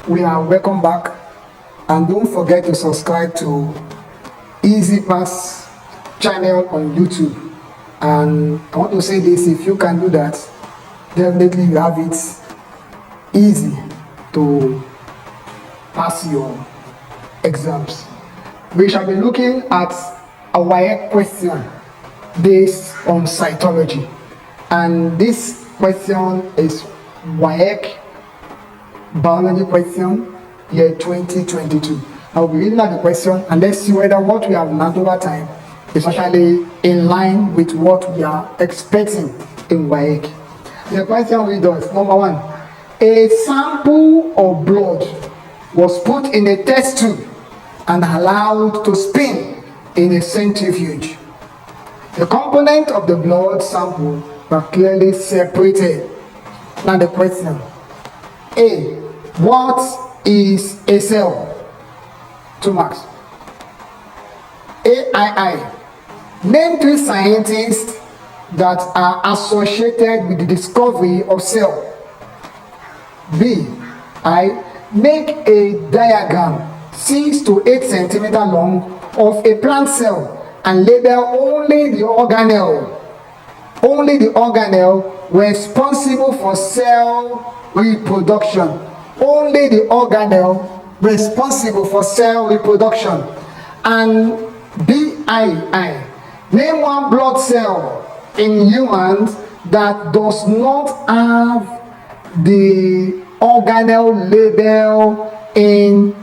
we are welcome back, and don't forget to subscribe to Easy Pass channel on YouTube. And I want to say this: if you can do that, definitely you have it easy to pass your exams. We shall be looking at a WAEC question based on cytology, and this question is WAEC biology question year 2022. I will be reading out the question and let's see whether what we have learned over time is actually in line with what we are expecting in WAEC. The question reads us: number one, a sample of blood was put in a test tube and allowed to spin in a centrifuge. The components of the blood sample were clearly separated. Now the question: A, what is a cell? 2 marks. AII. Name 3 scientists that are associated with the discovery of cell. B, I. Make a diagram 6 to 8 centimeters long of a plant cell and label only the organelle responsible for cell reproduction. Only the organelle responsible for cell reproduction. And BII. Name one blood cell in humans that does not have the organelle label in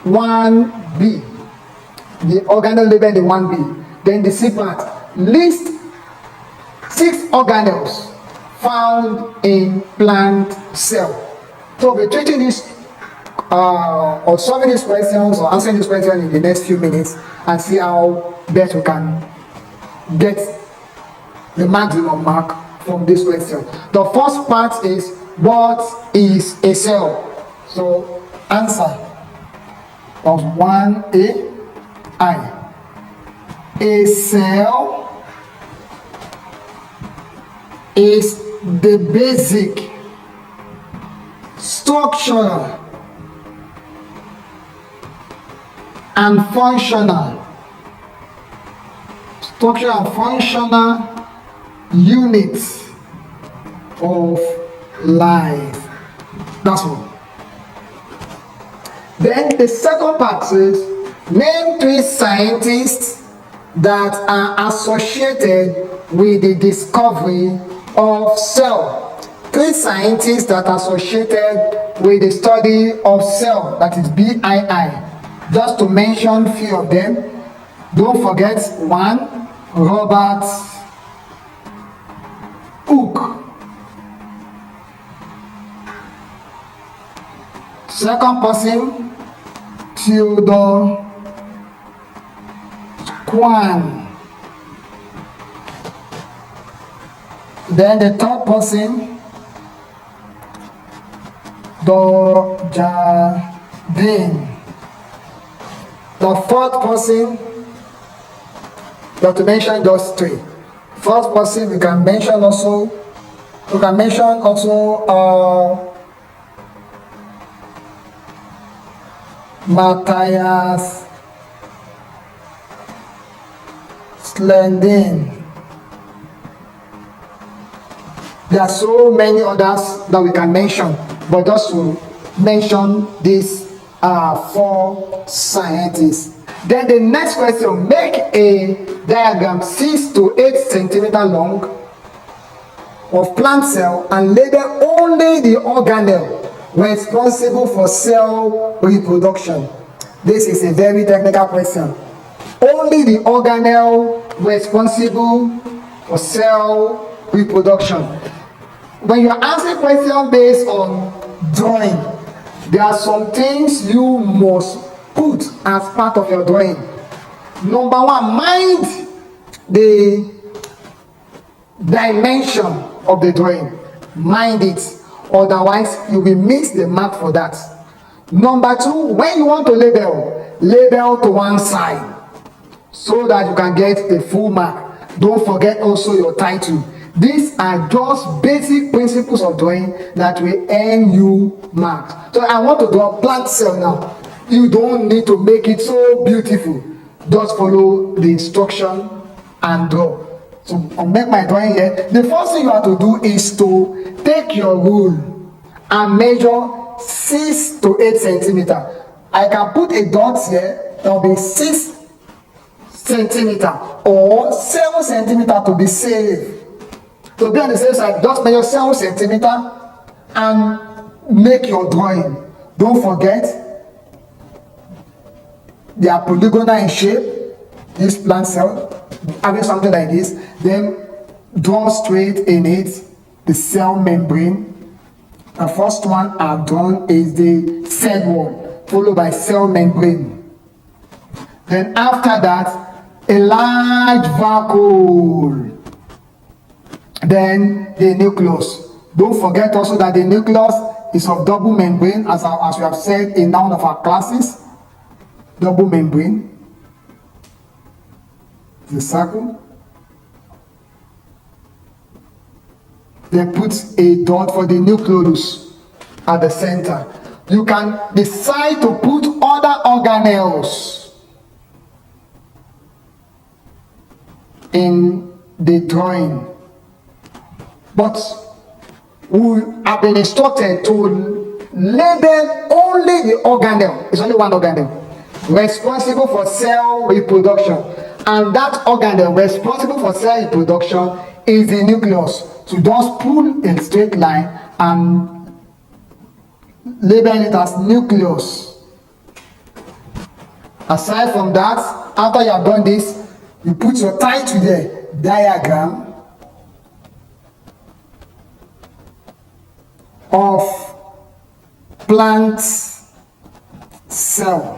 1B. The organelle label in 1B. Then the C part. List 6 organelles found in plant cell. So we're treating this or solving these questions or answering these questions in the next few minutes and see how best we can get the maximum mark from this question. The first part is, what is a cell? So answer of 1A, I. A cell is the basic structural and functional units of life. That's all. Then the second part says, name 3 scientists that are associated with the discovery of cell. 3 scientists that are associated with the study of cell, that is BII. Just to mention a few of them, don't forget: 1, Robert Hooke. Second person, Theodore Swan. Then the third person, Dojardin. The fourth person, you have to mention those 3. Fourth person, we can mention also Matthias Slendin. There are so many others that we can mention, but just to mention these 4 scientists. Then the next question: make a diagram 6 to 8 centimeters long of plant cell and label only the organelle responsible for cell reproduction. This is a very technical question. Only the organelle responsible for cell reproduction. When you answer questions based on drawing, there are some things you must put as part of your drawing. Number 1, mind the dimension of the drawing. Mind it, otherwise you will miss the mark for that. Number 2, when you want to label to one side so that you can get the full mark. Don't forget also your title. These are just basic principles of drawing that will earn you marks. So I want to draw a plant cell now. You don't need to make it so beautiful. Just follow the instruction and draw. So I'll make my drawing here. The first thing you have to do is to take your rule and measure 6 to 8 centimeters. I can put a dot here. That will be 6 centimeters or 7 centimeters to be safe. To be on the safe side, just measure 7 centimeters and make your drawing. Don't forget, they are polygonal in shape. This plant cell, having something like this, then draw straight in it the cell membrane. The first one I've drawn is the cell wall, followed by cell membrane. Then after that, a large vacuole. Then the nucleus. Don't forget also that the nucleus is of double membrane, as we have said in one of our classes. Double membrane. The circle. Then put a dot for the nucleus at the center. You can decide to put other organelles in the drawing, but we have been instructed to label only the organelle. It's only one organelle responsible for cell reproduction, and that organelle responsible for cell reproduction is the nucleus. So just pull a straight line and label it as nucleus. Aside from that, after you have done this, you put your title there, diagram of plant cell.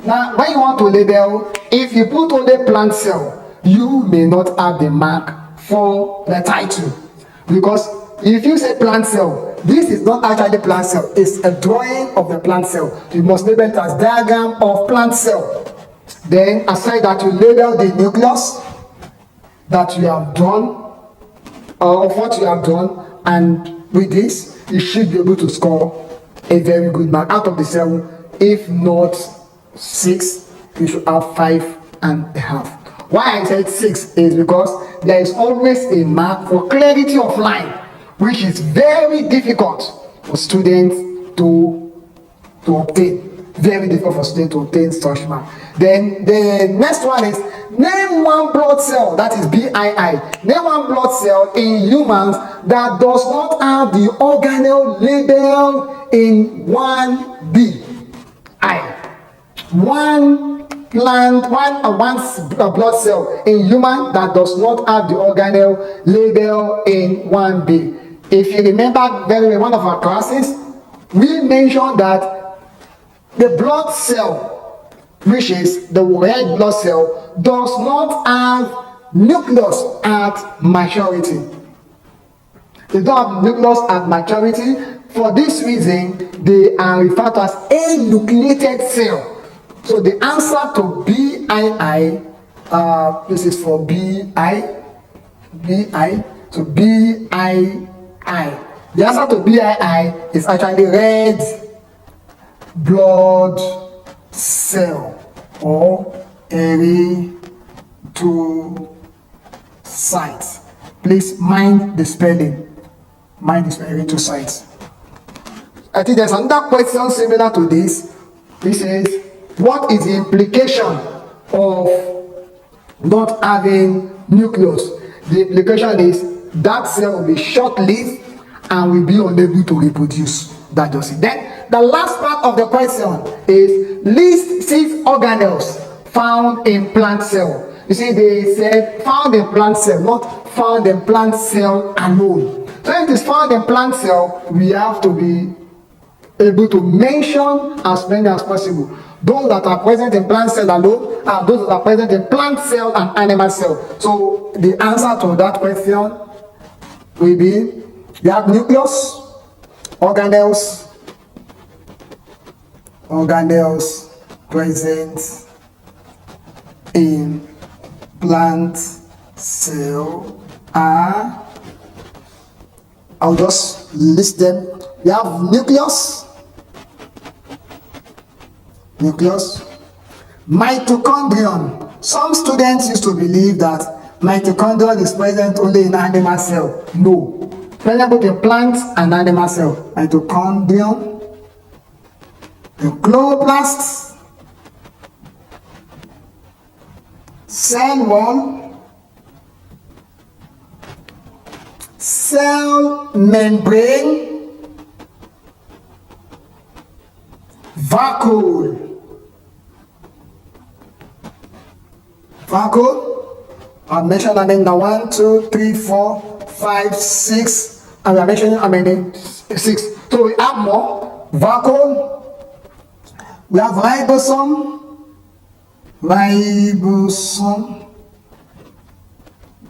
Now, when you want to label, if you put only plant cell, you may not have the mark for the title, because if you say plant cell, this is not actually plant cell, it's a drawing of the plant cell. You must label it as diagram of plant cell. Then aside that, you label the nucleus that you have drawn, of what you have drawn, and with this you should be able to score a very good mark out of the 7. If not 6, you should have 5.5. Why I said 6 is because there is always a mark for clarity of line, which is very difficult for students to obtain. Very difficult for students to obtain such mark. Then the next one is name one blood cell, that is BII. Name one blood cell in humans that does not have the organelle labeled in 1B. One blood cell in human that does not have the organelle labeled in 1B. If you remember very well, one of our classes, we mentioned that the blood cell, which is the red blood cell, does not have nucleus at maturity. They don't have nucleus at maturity. For this reason, they are referred to as anucleated cell. So the answer to BII, this is for BI, so BII. The answer to BII is actually red blood cell or erythrocyte. Please mind the spelling. Mind the spelling, erythrocyte. I think there's another question similar to this. This is, what is the implication of not having nucleus? The implication is that cell will be short-lived and will be unable to reproduce. That does it. Then the last part of the question is list 6 organelles found in plant cell. You see, they said found in plant cell, not found in plant cell alone. So if it is found in plant cell, we have to be able to mention as many as possible. Those that are present in plant cell alone are those that are present in plant cell and animal cell. So the answer to that question will be, you have nucleus, organelles present in plant cell are, I'll just list them. We have nucleus, mitochondrion. Some students used to believe that mitochondrion is present only in animal cell. No, present both in plant and animal cell. Mitochondrion, the chloroplasts, cell wall, cell membrane, vacuole. I've mentioned how many now? 1, 2, 3, 4, 5, 6, and we are mentioning how many? 6. So we have more. Vacuole. We have ribosome.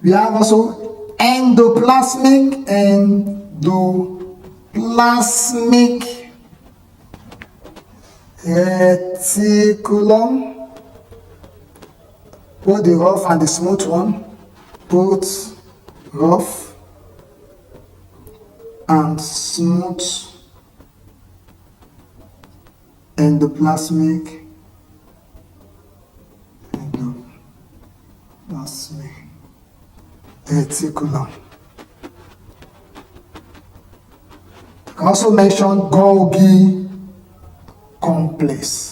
We have also endoplasmic reticulum. Both the rough and the smooth one. Both rough and smooth endoplasmic reticulum. I also mentioned Golgi complex.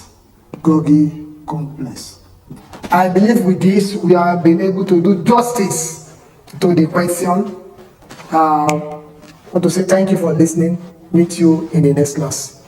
I believe with this we have been able to do justice to the question. I want to say thank you for listening. Meet you in the next class.